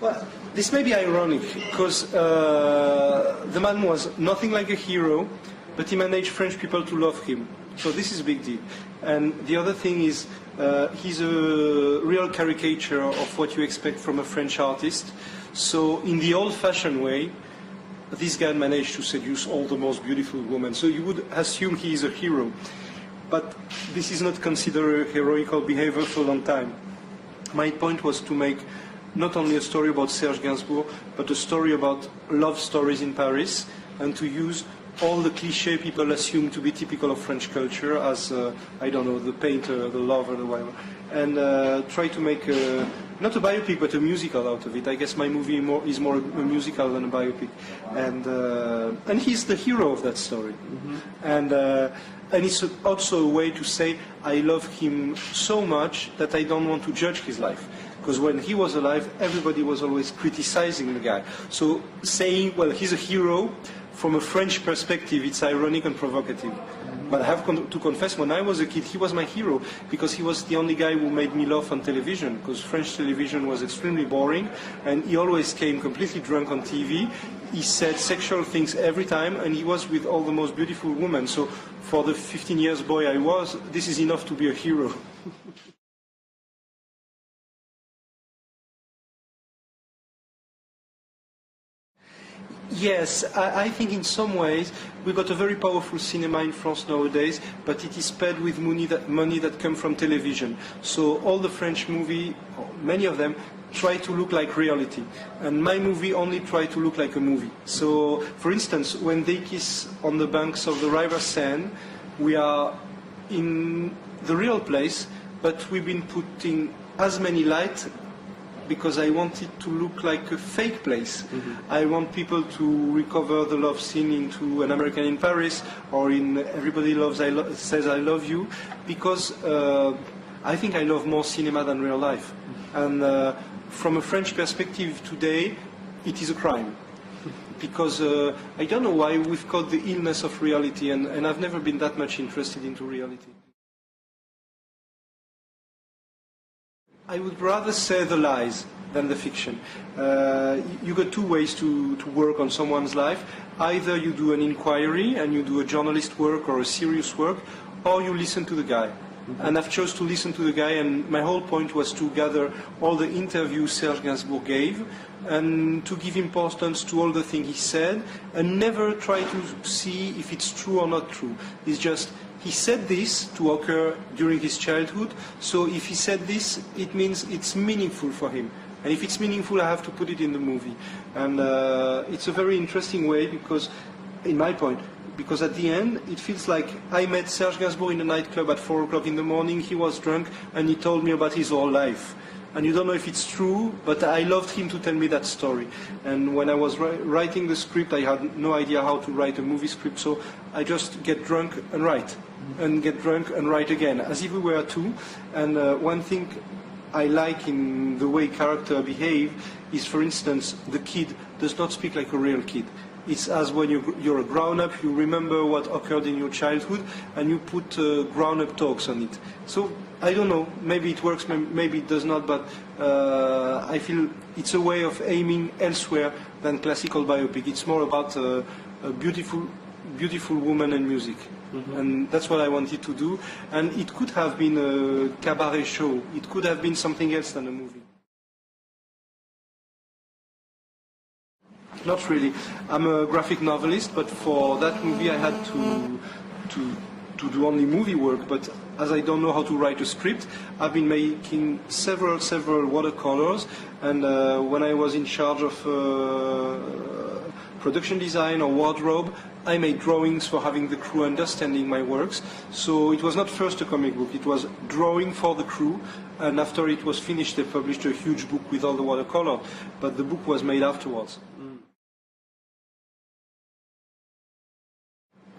Well, this may be ironic, because the man was nothing like a hero, but he managed French people to love him. So this is a big deal. And the other thing is, he's a real caricature of what you expect from a French artist. So in the old-fashioned way, this guy managed to seduce all the most beautiful women. So you would assume he is a hero. But this is not considered a heroical behavior for a long time. My point was to make not only a story about Serge Gainsbourg, but a story about love stories in Paris, and to use all the clichés people assume to be typical of French culture, as, I don't know, the painter, the lover, the whatever, and try to make not a biopic, but a musical out of it. I guess my movie is more a musical than a biopic. And he's the hero of that story. Mm-hmm. And it's also a way to say, I love him so much that I don't want to judge his life. Because when he was alive, everybody was always criticizing the guy. So saying, well, he's a hero, from a French perspective, it's ironic and provocative. But I have to confess, when I was a kid, he was my hero, because he was the only guy who made me laugh on television, because French television was extremely boring, and he always came completely drunk on TV. He said sexual things every time, and he was with all the most beautiful women. So for the 15 years boy I was, this is enough to be a hero. Yes, I think in some ways we've got a very powerful cinema in France nowadays, but it is paid with money that come from television. So all the French movies, many of them, try to look like reality. And my movie only try to look like a movie. So, for instance, when they kiss on the banks of the River Seine, we are in the real place, but we've been putting as many lights because I want it to look like a fake place. Mm-hmm. I want people to recover the love scene into An American in Paris or in Everybody Says I Love You, because I think I love more cinema than real life. Mm-hmm. And from a French perspective today, it is a crime. Because I don't know why we've caught the illness of reality, and I've never been that much interested into reality. I would rather say the lies than the fiction. You got two ways to work on someone's life. Either you do an inquiry and you do a journalist work or a serious work, or you listen to the guy. Mm-hmm. And I've chose to listen to the guy, and my whole point was to gather all the interviews Serge Gainsbourg gave and to give importance to all the things he said, and never try to see if it's true or not true. It's just, he said this to occur during his childhood, so if he said this, it means it's meaningful for him. And if it's meaningful, I have to put it in the movie. And it's a very interesting way, because, in my point, because at the end, it feels like I met Serge Gainsbourg in a nightclub at 4 o'clock in the morning, he was drunk, and he told me about his whole life. And you don't know if it's true, but I loved him to tell me that story. And when I was writing the script, I had no idea how to write a movie script, so I just get drunk and write, and get drunk and write again, as if we were two. And one thing I like in the way characters behave is, for instance, the kid does not speak like a real kid. It's as when you're a grown-up, you remember what occurred in your childhood, and you put grown-up talks on it. So, I don't know, maybe it works, maybe it does not, but I feel it's a way of aiming elsewhere than classical biopic. It's more about a beautiful woman and music. Mm-hmm. And that's what I wanted to do. And it could have been a cabaret show. It could have been something else than a movie. Not really. I'm a graphic novelist, but for that movie I had to do only movie work. But as I don't know how to write a script, I've been making several watercolors. And when I was in charge of production design or wardrobe, I made drawings for having the crew understanding my works. So it was not first a comic book, it was drawing for the crew, and after it was finished they published a huge book with all the watercolor, but the book was made afterwards.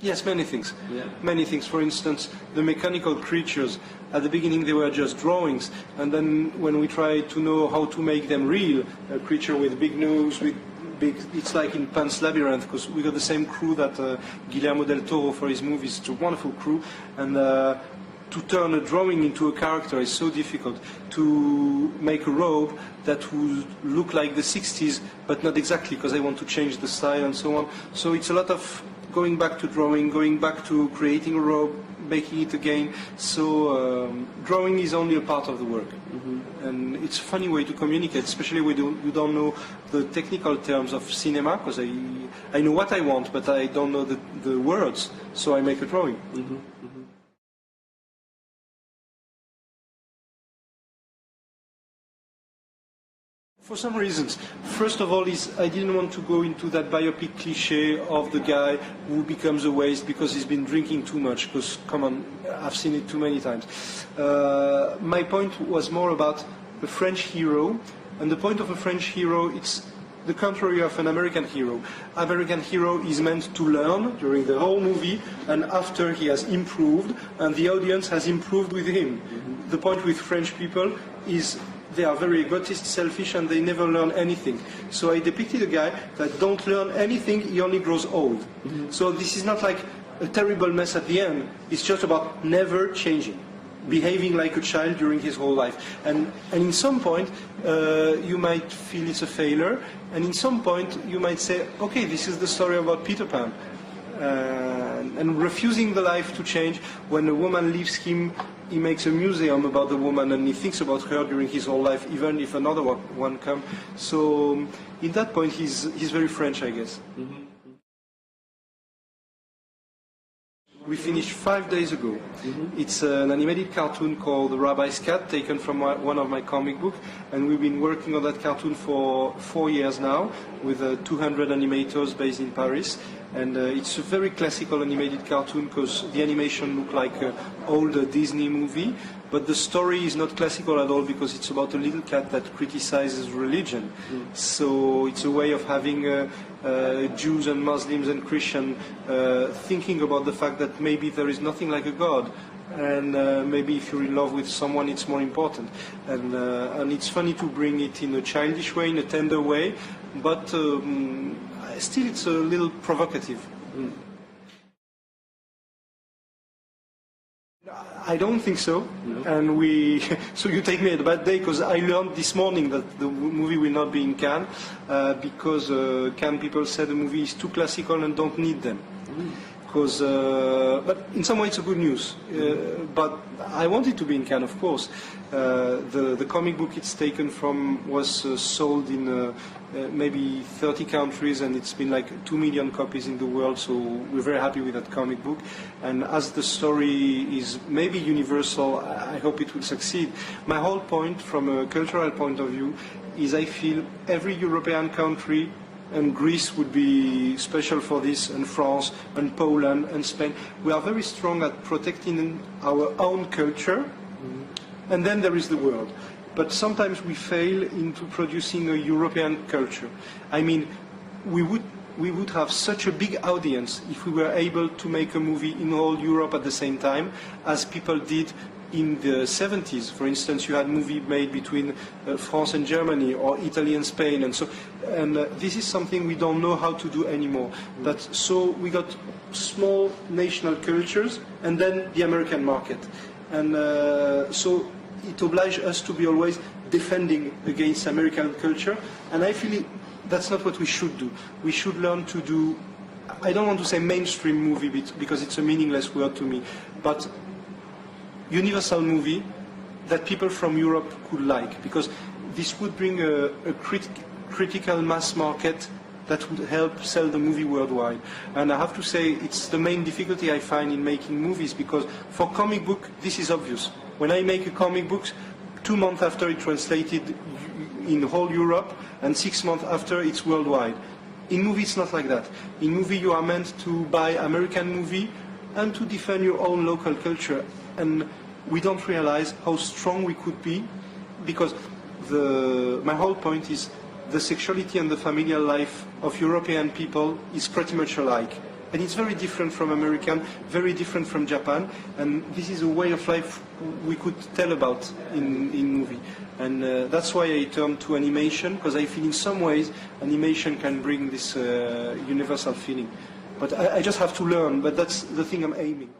Yes, many things. Yeah. Many things. For instance, the mechanical creatures. At the beginning they were just drawings, and then when we tried to know how to make them real, a creature with big nose, with big, it's like in Pan's Labyrinth, because we got the same crew that Guillermo del Toro for his movies. It's a wonderful crew, and to turn a drawing into a character is so difficult. To make a robe that would look like the 60s, but not exactly, because I want to change the style and so on. So it's a lot of going back to drawing, going back to creating a robe, making it again. So drawing is only a part of the work. And it's a funny way to communicate, especially when you don't know the technical terms of cinema, because I know what I want, but I don't know the words, so I make a drawing. For some reasons. First of all, I didn't want to go into that biopic cliché of the guy who becomes a waste because he's been drinking too much, because, come on, I've seen it too many times. My point was more about a French hero, and the point of a French hero, it's the contrary of an American hero. American hero is meant to learn during the whole movie, and after he has improved, and the audience has improved with him. The point with French people is they are very egotist, selfish, and they never learn anything. So I depicted a guy that don't learn anything, he only grows old. So this is not like a terrible mess at the end, it's just about never changing, behaving like a child during his whole life. And in some point, you might feel it's a failure, and in some point you might say, okay, this is the story about Peter Pan. And refusing the life to change. When a woman leaves him, he makes a museum about the woman, and he thinks about her during his whole life, even if another one comes. So, in that point, he's very French, I guess. We finished 5 days ago. It's an animated cartoon called The Rabbi's Cat, taken from one of my comic books, and we've been working on that cartoon for 4 years now, with 200 animators based in Paris. And it's a very classical animated cartoon because the animation looks like an old Disney movie, but the story is not classical at all because it's about a little cat that criticizes religion. So it's a way of having Jews and Muslims and Christians thinking about the fact that maybe there is nothing like a God, and maybe if you're in love with someone it's more important. And it's funny to bring it in a childish way, in a tender way, but still it's a little provocative. I don't think so, and so you take me at a bad day because I learned this morning that the movie will not be in Cannes because Cannes people said the movie is too classical and don't need them. But in some way it's a good news. But I want it to be in Cannes, of course. The comic book it's taken from was sold in maybe 30 countries, and it's been like 2 million copies in the world, so we're very happy with that comic book. And as the story is maybe universal, I hope it will succeed. My whole point, from a cultural point of view, is I feel every European country, and Greece would be special for this, and France, and Poland, and Spain, we are very strong at protecting our own culture, and then there is the world. But sometimes we fail into producing a European culture. I mean, we would have such a big audience if we were able to make a movie in all Europe at the same time, as people did in the 70s. For instance, you had a movie made between France and Germany, or Italy and Spain, and so. And this is something we don't know how to do anymore. So we got small national cultures, and then the American market. And so it obliges us to be always defending against American culture, and I feel that's not what we should do. We should learn to do, I don't want to say mainstream movie because it's a meaningless word to me, but universal movie that people from Europe could like, because this would bring a critical mass market that would help sell the movie worldwide. And I have to say it's the main difficulty I find in making movies, because for comic book this is obvious. When I make a comic book, 2 months after it's translated in whole Europe, and 6 months after it's worldwide. In movie it's not like that. In movie you are meant to buy American movie and to defend your own local culture. And we don't realize how strong we could be, because my whole point is the sexuality and the familial life of European people is pretty much alike. And it's very different from American, very different from Japan, and this is a way of life we could tell about in movie. And that's why I turned to animation, because I feel in some ways animation can bring this universal feeling. But I just have to learn, but that's the thing I'm aiming.